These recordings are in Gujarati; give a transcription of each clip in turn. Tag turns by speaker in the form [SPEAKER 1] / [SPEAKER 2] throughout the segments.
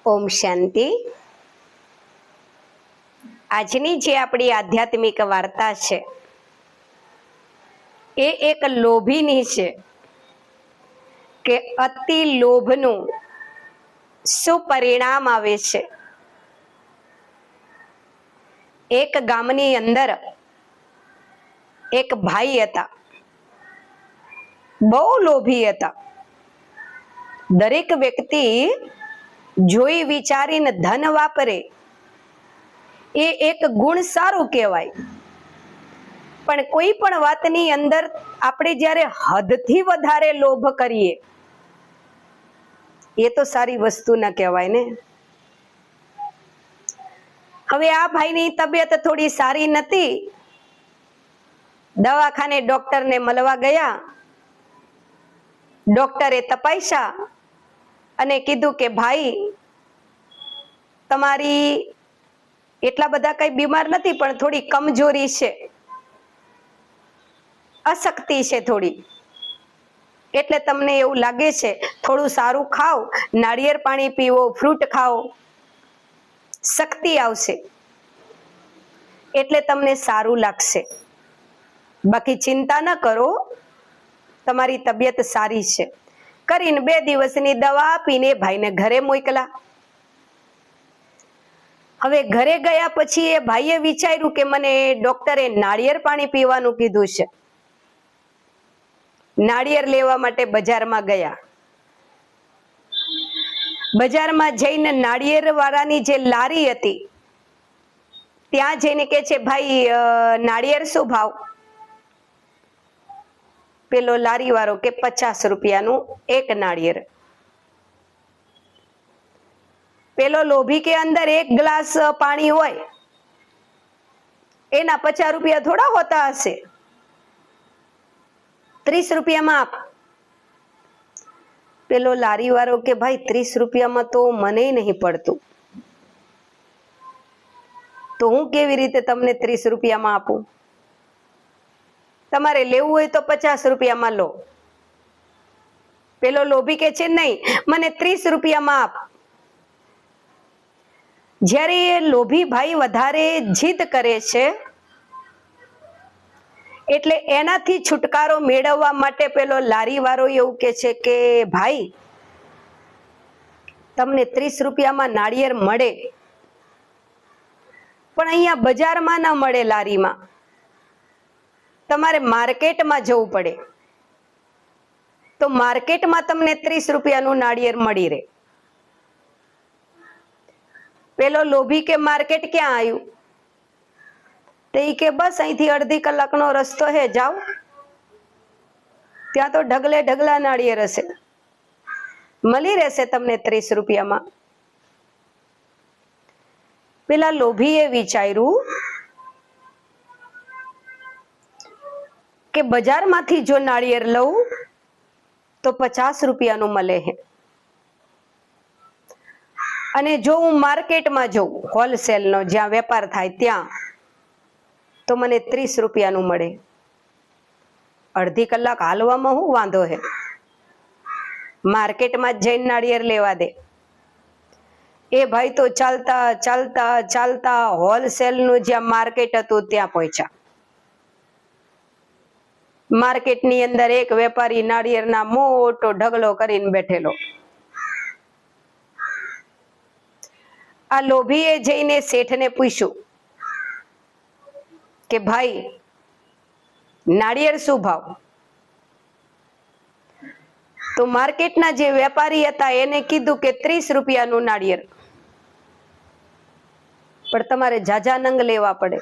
[SPEAKER 1] ઓમ શાંતિ। આજની જે આપણી આધ્યાત્મિક વાર્તા છે એ એક લોભીની છે કે અતિ લોભનું શું પરિણામ આવે છે। એક ગામની અંદર એક ભાઈ હતા, બહુ લોભી હતા। દરેક વ્યક્તિ જોઈ વિચારીને ધન વાપરે એ એક ગુણ સારું કહેવાય, પણ કોઈ પણ વાતની અંદર આપણે જ્યારે હદથી વધારે લોભ કરીએ એ તો સારી વસ્તુ ન કહેવાય ને। હવે આ ભાઈની તબિયત થોડી સારી નથી, દવાખાને ડોક્ટરને મળવા ગયા। ડોક્ટરે તપાસ્યા અને કીધું કે ભાઈ તમારી એટલા બધા કઈ બીમાર નથી, પણ થોડી કમજોરી છે, અશક્તિ છે થોડી, એટલે તમને એવું લાગે છે થોડું સારું ખાઓ, નાળિયેર પાણી પીવો, ફ્રૂટ ખાઓ, શક્તિ આવશે એટલે તમને સારું લાગશે, બાકી ચિંતા ન કરો, તમારી તબિયત સારી છે કરીને 2 દિવસની દવા આપીને ભાઈને ઘરે મોકલા। હવે ઘરે ગયા પછી એ ભાઈએ વિચાર્યું કે મને ડોક્ટરે નાળિયેર પાણી પીવાનું કીધું છે। નાળિયેર લેવા માટે બજારમાં ગયા। બજારમાં જઈને નાળિયેર વાળાની જે લારી હતી ત્યાં જઈને કે છે ભાઈ નાળિયેર શું ભાવ? પેલો લારી વાળો કે 50 રૂપિયાનું એક નાળિયેર। પેલો લોભી કે અંદર એક ગ્લાસ પાણી હોય એના 50 રૂપિયા થોડા હોતા હશે, 30 રૂપિયામાં આપ। પેલો લારી વાળો કે ભાઈ 30 રૂપિયામાં તો મને નહીં પડતું, તો હું કેવી રીતે તમને 30 રૂપિયામાં આપું? તમારે લેવું હોય તો 50 રૂપિયામાં લો। પેલો લોભી કે છે નહીં, મને 30 રૂપિયામાં આપ। જ્યારે એ લોભી ભાઈ વધારે જીદ કરે છે એટલે એનાથી છુટકારો મેળવવા માટે પેલો લારી વાળો એવું કે છે કે ભાઈ તમને 30 રૂપિયામાં નાળિયેર મળે, પણ અહીંયા બજારમાં ના મળે, લારીમાં તમારે માર્કેટમાં જવું પડે, તો માર્કેટમાં તમને 30 રૂપિયાનું નાળિયેર મળી રહે। પેલો લોભી કે માર્કેટ ક્યાં આવ્યું? તો ઈ કે બસ અહીંથી અડધી કલાકનો રસ્તો હે, જાઓ, ત્યાં તો ઢગલે ઢગલા નાળિયેર હશે, મળી રહેશે તમને 30 રૂપિયામાં। પેલા લોભીએ વિચાર્યું કે બજારમાંથી જો નાળિયેર લઉં તો 50 રૂપિયાનું મળે છે, અને જો હું માર્કેટમાં જઉં હોલસેલનો જ્યાં વેપાર થાય ત્યાં તો મને 30 રૂપિયાનું મળે। અડધી કલાક હાલવામાં શું વાંધો છે, માર્કેટમાં જઈને નાળિયેર લેવા દે। એ ભાઈ તો ચાલતા ચાલતા ચાલતા હોલસેલનું જ્યાં માર્કેટ હતું ત્યાં પહોંચ્યા। માર્કેટની અંદર એક વેપારી નાળિયેરના મોટો ઢગલો કરીને બેઠેલો। આ લોભીએ જઈને શેઠને પૂછ્યું કે ભાઈ નાળિયેર શું ભાવ? તો માર્કેટના જે વેપારી હતા એને કીધું કે 30 રૂપિયાનું નાળિયેર, પણ તમારે જાજા નંગ લેવા પડે।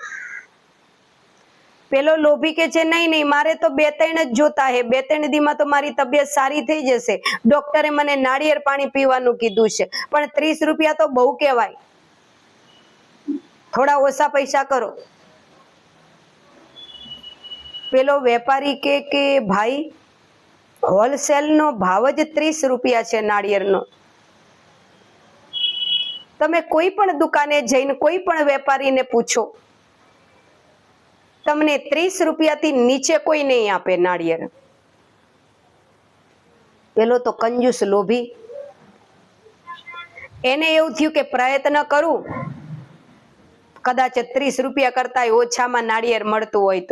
[SPEAKER 1] પેલો લોભી કે છે નહીં નહીં, મારે તો 2-3 જ જોતા હે, 2-3 દીમાં તો મારી તબિયત સારી થઈ જશે, ડોક્ટરે મને નાળિયેર પાણી પીવાનું કીધું છે, પણ 30 રૂપિયા તો બહુ કહેવાય, થોડા ઓછા પૈસા કરો। પેલો વેપારી કે ભાઈ હોલસેલનો ભાવ જ 30 રૂપિયા છે નાળિયેરનો, તમે કોઈ પણ દુકાને જઈને કોઈ પણ વેપારીને પૂછો, તમને 30 રૂપિયાથી નીચે કોઈ નહીં આપે નાળિયેર। પેલો તો કંજૂસ લોભી એને એવું થયું કે પ્રયત્ન કરું, કદાચ 30 રૂપિયા કરતા ઓછામાં નાળિયેર મળતું હોય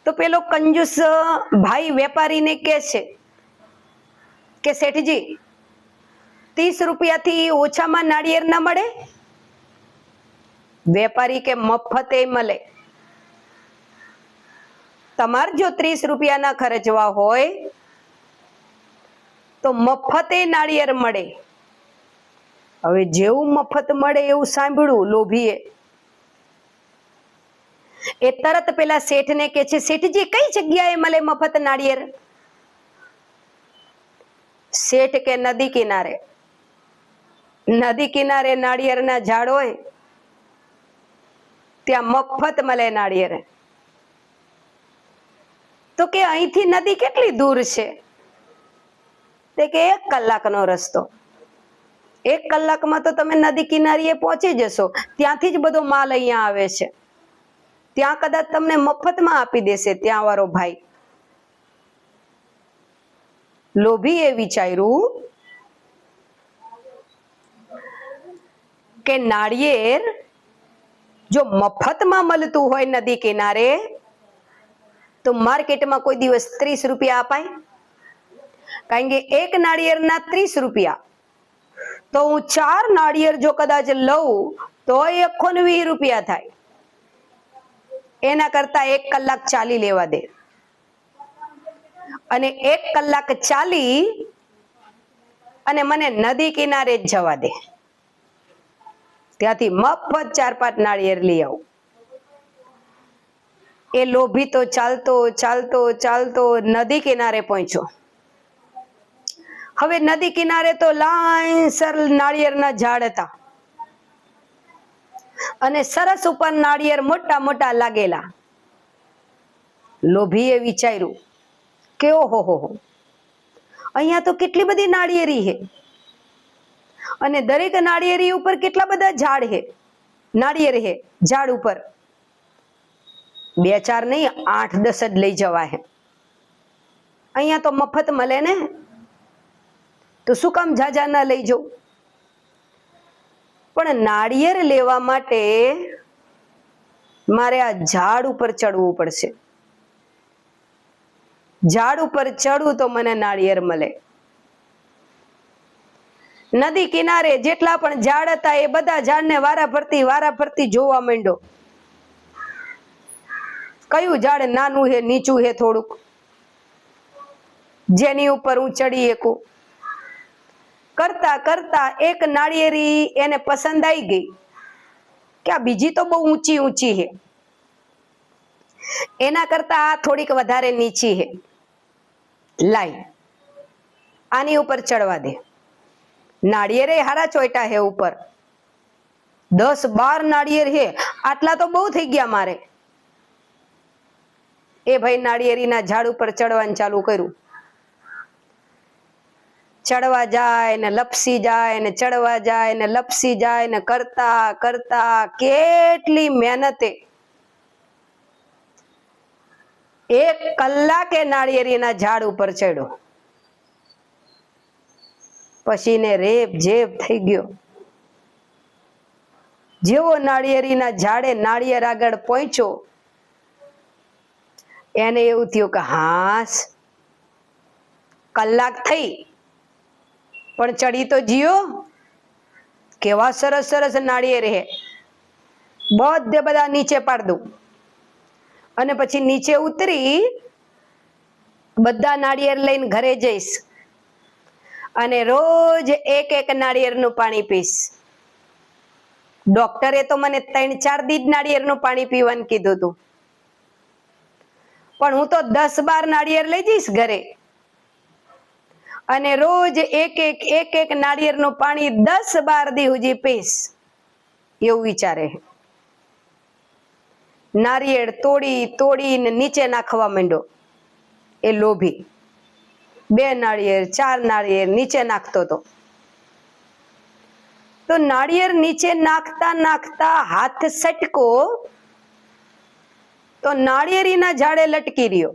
[SPEAKER 1] તો પેલો કંજૂસ ભાઈ વેપારીને કહે છે કે શેઠજી 30 રૂપિયાથી ઓછામાં નાળિયેર ના મળે? વેપારી કે મફતે મળે. તમારે જો 30 રૂપિયા ના ખર્ચવા હોય તો મફતે નાળિયેર મળે. હવે જેવું મફત મળે એવું સાંભળ્યું લોભીએ. એ તરત પેલા શેઠને કે છે, શેઠજી કઈ જગ્યાએ મળે મફત નાળિયેર? શેઠ કે નદી કિનારે. નદી કિનારે નાળિયેરના ઝાડ હોય ત્યાં મફત મળે નાળિયેર. તો કે અહીંથી નદી કેટલી દૂર છે? તે કે 1 કલાકનો રસ્તો. 1 કલાકમાં તો તમે નદી કિનારીએ પહોંચી જશો. ત્યાંથી જ બધો માલ અહીંયા આવે છે. ત્યાં કદાચ તમને મફતમાં આપી દેશે ત્યાં વાળો ભાઈ. લોભીએ વિચાર્યું કે નાળિયેર જો મફતમાં મળતું હોય નદી કિનારે તો માર્કેટમાં કોઈ દિવસ 30 રૂપિયા અપાય? કારણ કે 1 નાળિયેરના 30 રૂપિયા. તો હું 4 નાળિયેર જો કદાચ લઉં તો 120 રૂપિયા થાય. એના કરતા 1 કલાક ચાલી લેવા દે, અને 1 કલાક ચાલી અને મને નદી કિનારે જ જવા દે. ત્યાંથી મફત 4-5 નાળિયેર લઈ આવું. એ લોભી તો ચાલતો ચાલતો ચાલતો નદી કિનારે પહોંચ્યો. હવે નદી કિનારે તો લાઈનસર નાળિયેરના ઝાડ હતા અને સરસ ઉપર નાળિયેર મોટા મોટા લાગેલા. લોભીએ વિચાર્યું કે ઓહો, અહીંયા તો કેટલી બધી નાળિયેરી છે, અને દરેક નાળિયેરી ઉપર કેટલા બધા ઝાડ છે, નાળિયેર છે ઝાડ ઉપર. 2-4 નહીં, 8-10 જ લઈ જવા હે. અહીંયા તો મફત મળે ને, તો શું કામ ઝાઝા ના લઈ જાઉં? પણ નાળિયેર લેવા માટે મારે આ ઝાડ ઉપર ચડવું પડશે. ઝાડ ઉપર ચડવું તો મને નાળિયેર મળે. નદી કિનારે જેટલા પણ ઝાડ હતા એ બધા ઝાડને વારાફરતી જોવા માંડ્યો. કયું ઝાડ નાનું છે, નીચું છે થોડુંક, જેની ઉપર હું ચડી શકું. કરતા કરતા એક નાળિયેરી એને પસંદ આવી ગઈ કે આ બીજી તો બહુ ઊંચી છે, એના કરતા આ થોડીક વધારે નીચી છે, લાઈ આની ઉપર ચડવા દે. નાળિયેરે હારા ચોઈટા છે ઉપર, 10-12 નાળિયેર છે. આટલા તો બહુ થઈ ગયા મારે. એ ભાઈ નાળિયેરીના ઝાડ ઉપર ચડવાનું ચાલુ કર્યું. ચડવા જાય ને લપસી જાય ને ચડવા જાય ને લપસી જાય ને કરતા કરતા કેટલી મહેનતે 1 કલાકે નાળિયેરીના ઝાડ ઉપર ચડ્યો. પછી ને રેપ જેપ થઈ ગયો. જેવો નાળિયેરીના ઝાડે નાળિયેર આગળ પહોંચ્યો, એને એવું થયું કે હાસ, કલાક થઈ પણ ચડી તો જીયો. કેવા સરસ સરસ નાળિયેર હે, બધા નીચે પાડ દઉં. અને પછી નીચે ઉતરી બધા નાળિયેર લઈને ઘરે જઈશ અને રોજ 1-1 નાળિયેરનું પાણી પીશ. ડોક્ટરે તો મને 3-4 દી નાળિયેરનું પાણી પીવાનું કીધું હતું, પણ હું તો 10-12 નાળિયેર લઈ જઈશ ઘરે અને રોજ 1-1 નાળિયેરનું પાણી 10-12 દી સુધી પીશ. એવું વિચારે. નારિયેળ તોડીને નીચે નાખવા માંડ્યો એ લોભી. 2 નાળિયેર 4 નાળિયેર નીચે નાખતો હતો. તો નાળિયેર નીચે નાખતા નાખતા હાથ સટકો તો નાળિયેરીના ઝાડે લટકી રહ્યો.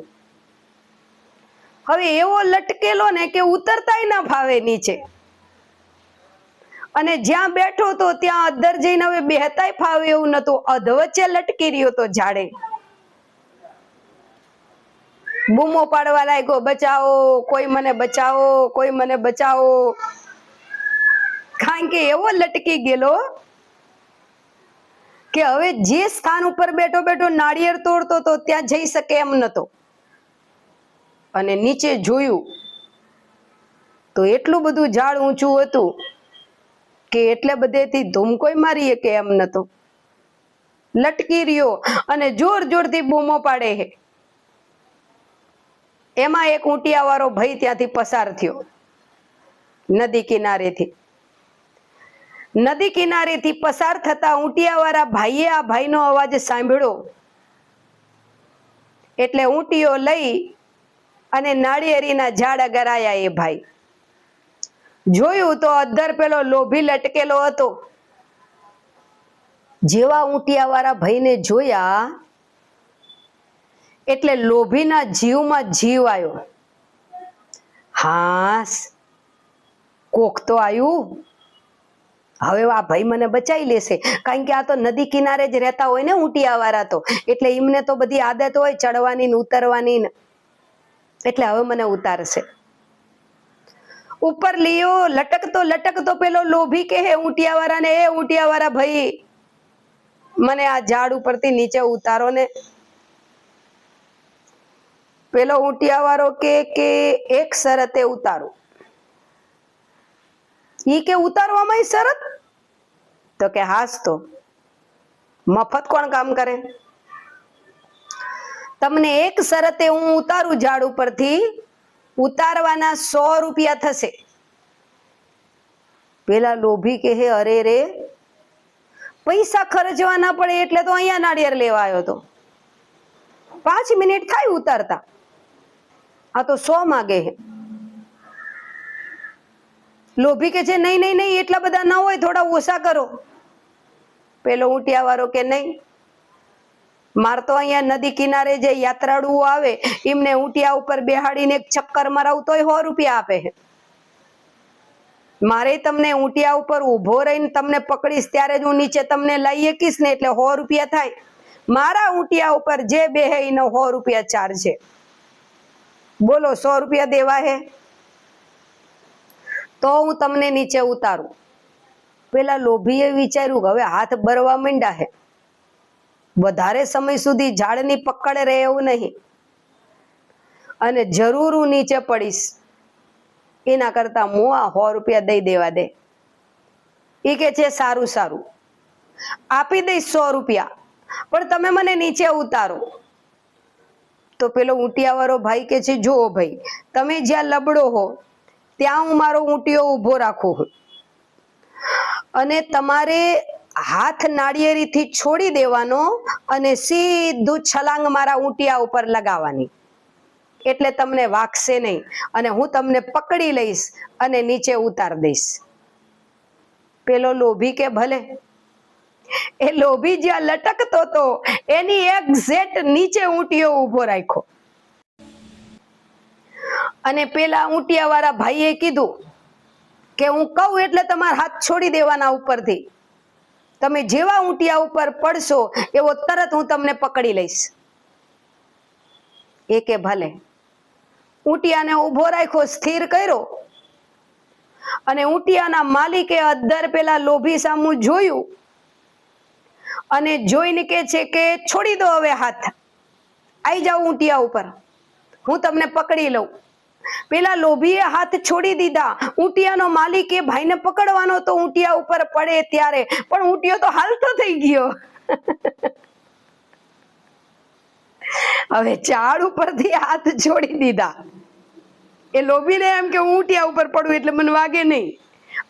[SPEAKER 1] હવે એવો લટકેલો ને કે ઉતરતાય ના ફાવે નીચે. અને જ્યાં બેઠો તો ત્યાં અદ્ધર જઈને હવે બેહતાય ફાવે એવું નતું, અધવચ્ચે લટકી રહ્યો તો ઝાડે. બૂમો પાડવા લાગ્યો, બચાવો, કોઈ મને બચાવો, કોઈ મને બચાવો. કારણ કે એવો લટકી ગયેલો કે હવે જે સ્થાન ઉપર બેઠો બેઠો નાળિયેર તોડતો તો ત્યાં જઈ શકે એમ નતો. અને નીચે જોયું તો એટલું બધું ઝાડ ઊંચું હતું કે એટલે બધેથી ધૂમકોય મારી કે એમ નતો. લટકી રહ્યો અને જોર જોરથી બૂમો પાડે હે. એમાં એક ઊંટિયા વાળો ભાઈ ત્યાંથી પસાર થયો નદી કિનારેથી. નદી કિનારેથી પસાર થતા ઊંટિયા વાળા ભાઈએ આ ભાઈનો અવાજ સાંભળ્યો એટલે ઊંટીઓ લઈ અને નાળિયેરીના ઝાડ આગળ આયા એ ભાઈ. જોયું તો અદ્ધર પેલો લોભી લટકેલો હતો. જેવા ઊંટિયા વાળા ભાઈને જોયા એટલે લોભીના જીવમાં જીવ આવ્યો. હાસ, કોક તો આવ્યું, હવે આ ભાઈ મને બચાવી લેશે. કારણ કે આ તો નદી કિનારે જ રહેતા હોય ને ઊંટિયા વાળા તો, એટલે એમને તો બધી આદત હોય ચડવાની ને ઉતરવાની ને, એટલે હવે મને ઉતારશે. ઉપર લિયો લટકતો લટકતો પેલો લોભી કહે ઊંટિયા વાળાને, એ ઊંટિયા વાળા ભાઈ, મને આ ઝાડ ઉપરથી નીચે ઉતારો ને. પેલો ઊંટિયા વાળો કે એક શરતે ઉતારો. ઈ કે ઉતારવામાં શરત? તો કે હાસ, તો મફત કોણ કામ કરે? તમને એક શરતે હું ઉતારું ઝાડ ઉપરથી, ઉતારવાના 100 રૂપિયા થશે. પેલા લોભી કહે, અરે રે, પૈસા ખર્ચવા ના પડે એટલે તો અહીંયા નાળિયેર લેવા આવ્યો હતો. 5 મિનિટ થાય ઉતારતા, આ તો 100 માગે છે. લોભી કે છે, નહીં નહીં નહીં, એટલા બધા ના હોય, થોડા ઓછા કરો. પેલો ઊંટિયા વાળો કે નહીં, માર તો અહીંયા નદી કિનારે જે યાત્રાળુઓ આવે એમને ઊંટિયા ઉપર બેહાડીને એક ચક્કર મરાવું તોય 100 રૂપિયા આપે છે. મારે તમને ઊંટિયા ઉપર ઉભો રહીને તમને પકડીશ ત્યારે જ હું નીચે તમને લઈ શકીશ ને, એટલે 100 રૂપિયા થાય. મારા ઊંટિયા ઉપર જે બેહે એનો 100 રૂપિયા ચાર્જ છે. બોલો, 100 રૂપિયા દેવા હે તો હું તમને નીચે ઉતારું. પેલા લોભીએ વિચાર્યું કે હવે હાથ બરવા માંડ્યા હે, વધારે સમય સુધી ઝાડની પકડ રહે એવું નહીં, અને જરૂર હું નીચે પડીશ, એના કરતા હું આ 100 રૂપિયા દઈ દેવા દે. એ કે છે, સારું સારું, આપી દઈશ 100 રૂપિયા, પણ તમે મને નીચે ઉતારો. તો પેલો ઊંટિયા વાળો ભાઈ કે છે, જુઓ ભાઈ, તમે જ્યાં લબડો હો ત્યાં હું મારો ઊંટિયો ઉભો રાખું, અને તમારે હાથ નાળિયેરીથી છોડી દેવાનો અને સીધું છલાંગ મારા ઊંટિયા ઉપર લગાવવાની, એટલે તમને વાગશે નહીં, અને હું તમને પકડી લઈશ અને નીચે ઉતાર દઈશ. પેલો લોભી કે ભલે. એ લોભી જ્યાં લટકતો તો એની એક્ઝેક્ટ નીચે ઊંટિયો ઉભો રાખ્યો. અને પેલા ઊંટિયા વાળા ભાઈએ કીધું કે હું કહું એટલે તમારા હાથ છોડી દેવાના ઉપરથી, તમે જેવા ઊંટિયા ઉપર પડશો એવો તરત હું તમને પકડી લઈશ. એ કે ભલે. ઊંટિયાને ઉભો રાખ્યો, સ્થિર કર્યો, અને ઊંટિયાના માલિકે અદ્ધર પેલા લોભી સામું જોયું અને જોઈને કે છે કે છોડી દો હવે હાથ, આઈ જાઓ ઊંટિયા ઉપર, હું તમને પકડી લઉં. પેલા લોભીએ હાથ છોડી દીધા. ઊંટિયાનો માલિક એ ભાઈને પકડવાનો તો ઊંટિયા ઉપર પડે ત્યારે, પણ ઊંટિયો તો હાલતો થઈ ગયો. હવે ઝાડ ઉપરથી હાથ છોડી દીધા. એ લોભીને એમ કે ઊંટિયા ઉપર પડું એટલે મને વાગે નહીં,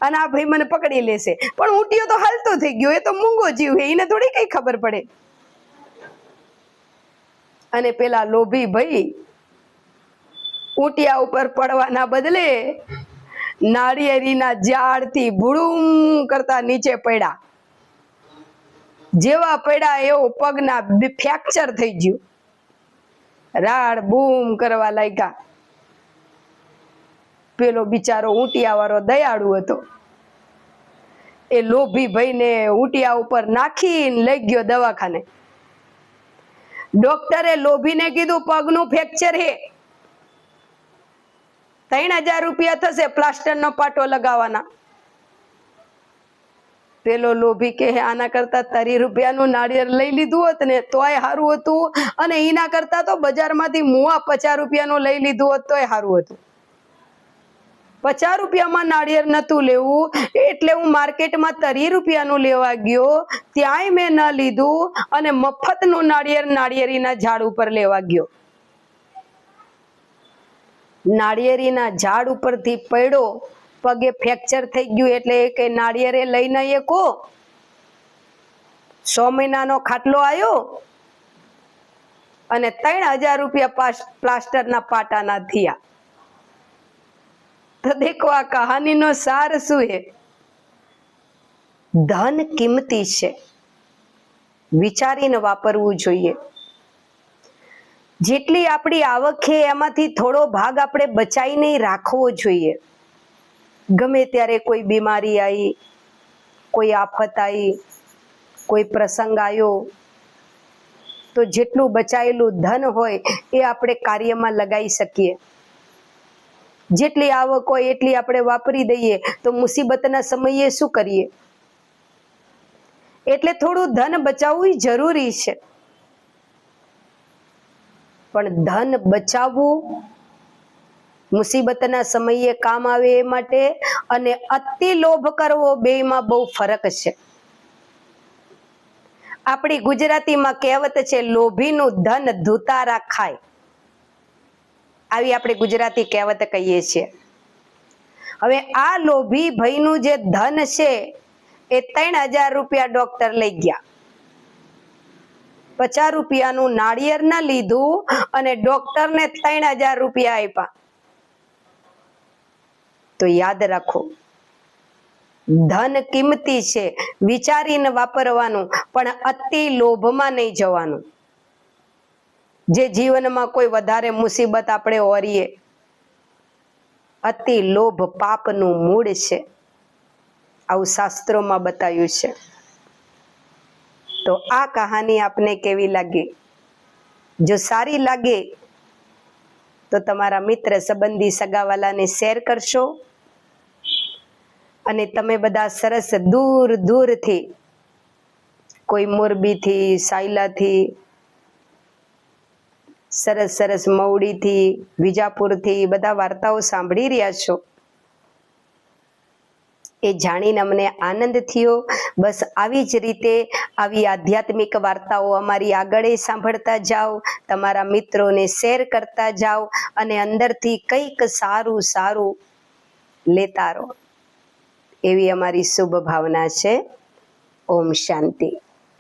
[SPEAKER 1] અને આ ભાઈ મને પકડી લેશે, પણ ઊંટિયો તો હાલતો થઈ ગયો. એ તો મૂંગો જીવ હે, એને થોડી કઈ ખબર પડે. અને પેલા લોભી ભાઈ ઊંટિયા ઉપર પડવાના બદલે નાળિયેરીના ઝાડથી ભૂડુમ કરતા નીચે પડ્યા. જેવા પડ્યા એવો પગના ફ્રેક્ચર થઈ ગયું, રાડ બૂમ કરવા લાગ્યા. પેલો બિચારો ઊંટિયા વાળો દયાળુ હતો, એ લોભી ભાઈને ઊંટિયા ઉપર નાખીને લઈ ગયો દવાખાને. ડોક્ટરે લોભીને કીધું પગનું ફ્રેક્ચર હે, 3000 રૂપિયા થશે પ્લાસ્ટરનો પાટો લગાવવાના. પેલો લોભી કે આના કરતા 30 રૂપિયાનું નાળિયેર લઈ લીધું હોત ને તોય સારું હતું, અને એના કરતા તો બજારમાંથી મુવા 50 રૂપિયાનું લઈ લીધું હોત તોય સારું હતું. 50 રૂપિયામાં નાળિયેર નતું લેવું એટલે હું માર્કેટમાં 30 રૂપિયાનું લેવા ગયો, ત્યાંય મેં ન લીધું અને મફતનું નાળિયેર નાળિયેરીના ઝાડ ઉપર લેવા ગયો. નાળિયેરીના ઝાડ ઉપરથી પડ્યો, પગે ફ્રેક્ચર થઈ ગયું એટલે કે નાળિયેરે લઈને એકો 6 મહિનાનો ખાટલો આવ્યો અને 3000 રૂપિયા પ્લાસ્ટરના પાટાના થયા. તો દેખો આ કહાનીનો સાર શું છે? ધન કિંમતી છે, વિચારીને વાપરવું જોઈએ. જેટલી આપણી આવક છે એમાંથી થોડો ભાગ આપણે બચાવીને રાખવો જોઈએ. ગમે ત્યારે કોઈ બીમારી આવી, કોઈ આફત આવી, કોઈ પ્રસંગ આવ્યો તો જેટલું બચાયેલું ધન હોય એ આપણે કાર્યમાં લગાવી શકીએ. જેટલી આવક હોય એટલી આપણે વાપરી દઈએ તો મુસીબતના સમયે શું કરીએ? એટલે થોડું ધન બચાવવું જરૂરી છે. પણ ધન બચાવવું મુસીબતના સમયે કામ આવે એ માટે અને અતિ લોભ કરવો બેમાં બહુ ફરક છે. આપણી ગુજરાતીમાં કહેવત છે, લોભીનું ધન ધુતારા ખાય. આવી આપણે ગુજરાતી કહેવત કહીએ છીએ. હવે આ લોભી ભાઈનું જે ધન છે એ 3000 રૂપિયા ડોક્ટર લઈ ગયા. 50 રૂપિયાનું નાળિયેર ના લીધું અને ડોક્ટરને 3000 રૂપિયા આપ્યા. તો યાદ રાખો, ધન કિંમતી છે, વિચારીને વાપરવાનું, પણ અતિ લોભમાં નહીં જવાનું. જે જીવનમાં કોઈ વધારે મુસીબત આપણે ઓરીએ, અતિ લોભ પાપનું મૂળ છે, આવું શાસ્ત્રોમાં બતાવ્યું છે. તો આ કહાની આપને કેવી લાગી? જો સારી લાગે તો તમારા મિત્ર, સંબંધી, સગાવાલાને શેર કરશો. અને તમે બધા સરસ દૂર દૂરથી, કોઈ મોરબીથી, સાયલાથી, સરસ સરસ મવડીથી, વિજાપુરથી બધા વાર્તાઓ સાંભળી રહ્યા છો એ જાણીને અમને આનંદ થયો. બસ આવી જ રીતે આવી આધ્યાત્મિક વાર્તાઓ અમારી આગળ સાંભળતા જાઓ, તમારા મિત્રોને શેર કરતા જાઓ અને અંદરથી કંઈક સારું સારું લેતા રહો, એવી અમારી શુભ ભાવના છે. ઓમ શાંતિ.